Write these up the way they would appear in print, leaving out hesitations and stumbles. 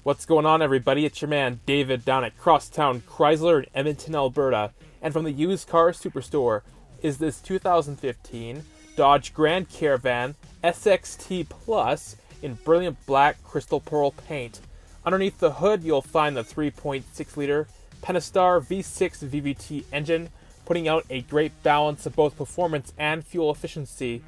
What's going on, everybody? It's your man David down at Crosstown Chrysler in Edmonton, Alberta. And from the Used Car Superstore is this 2015 Dodge Grand Caravan SXT Plus in brilliant black crystal pearl paint. Underneath the hood, you'll find the 3.6-liter Pentastar V6 VVT engine, putting out a great balance of both performance and fuel efficiency.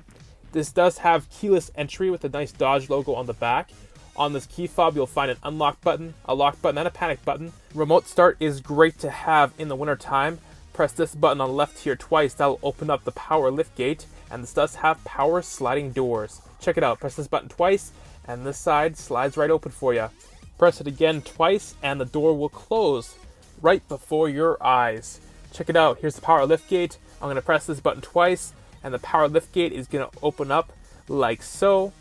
This does have keyless entry with a nice Dodge logo on the back. On this key fob, you'll find an unlock button, a lock button, and a panic button. Remote start is great to have in the wintertime. Press this button on the left here twice. That'll open up the power liftgate, and this does have power sliding doors. Check it out. Press this button twice, and this side slides right open for you. Press it again twice, and the door will close right before your eyes. Check it out. Here's the power liftgate. I'm going to press this button twice, and the power liftgate is going to open up like so.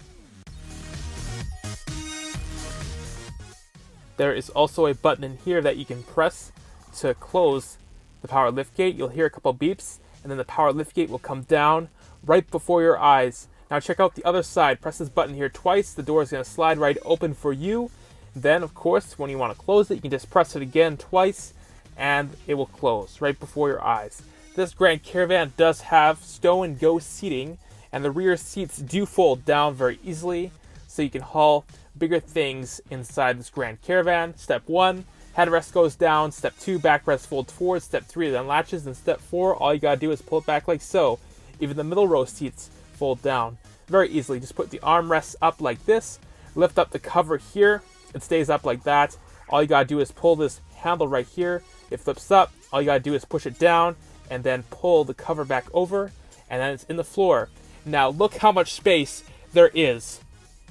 There is also a button in here that you can press to close the power liftgate. You'll hear a couple beeps, and then the power liftgate will come down right before your eyes. Now check out the other side. Press this button here twice. The door is going to slide right open for you. Then, of course, when you want to close it, you can just press it again twice, and it will close right before your eyes. This Grand Caravan does have Stow-N-Go seating, and the rear seats do fold down very easily, so you can haul bigger things inside this Grand Caravan. Step 1, headrest goes down. Step 2, backrest folds forward. Step 3, it unlatches. And step 4, all you gotta do is pull it back like so. Even the middle row seats fold down very easily. Just put the armrests up like this, lift up the cover here, it stays up like that. All you gotta do is pull this handle right here, it flips up. All you gotta do is push it down and then pull the cover back over, and then it's in the floor. Now look how much space there is.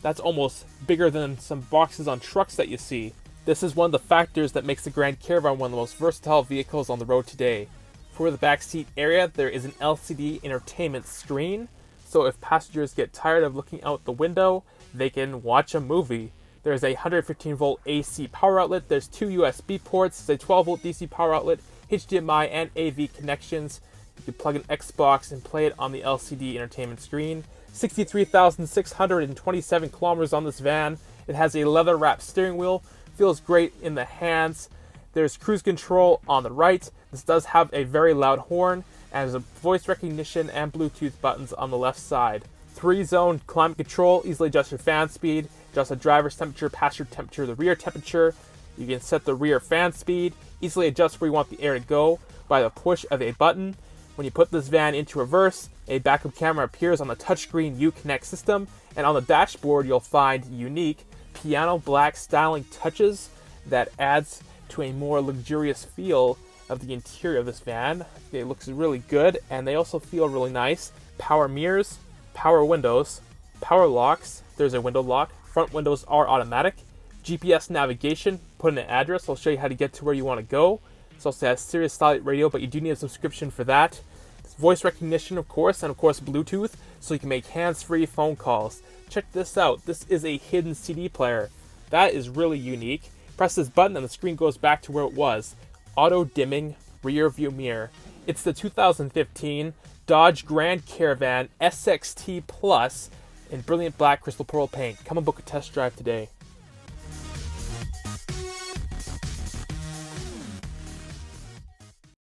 That's almost bigger than some boxes on trucks that you see. This is one of the factors that makes the Grand Caravan one of the most versatile vehicles on the road today. For the back seat area, there is an LCD entertainment screen, so if passengers get tired of looking out the window, they can watch a movie. There's a 115-volt AC power outlet, there's 2 USB ports, there's a 12-volt DC power outlet, HDMI and AV connections. You can plug an Xbox and play it on the LCD entertainment screen. 63,627 kilometers on this van. It has a leather-wrapped steering wheel. Feels great in the hands. There's cruise control on the right. This does have a very loud horn, and there's a voice recognition and Bluetooth buttons on the left side. 3-zone climate control. Easily adjust your fan speed. Adjust the driver's temperature, passenger temperature, the rear temperature. You can set the rear fan speed. Easily adjust where you want the air to go by the push of a button. When you put this van into reverse, a backup camera appears on the touchscreen Uconnect system, and on the dashboard you'll find unique piano black styling touches that adds to a more luxurious feel of the interior of this van. It looks really good, and they also feel really nice. Power mirrors, power windows, power locks. There's a window lock. Front windows are automatic. GPS navigation, put in an address. I'll show you how to get to where you want to go. It also has Sirius Satellite Radio, but you do need a subscription for that. Voice recognition, of course, and of course Bluetooth, so you can make hands-free phone calls. Check this out. This is a hidden CD player. That is really unique. Press this button and the screen goes back to where it was. Auto-dimming rear view mirror. It's the 2015 Dodge Grand Caravan SXT Plus in brilliant black crystal pearl paint. Come and book a test drive today.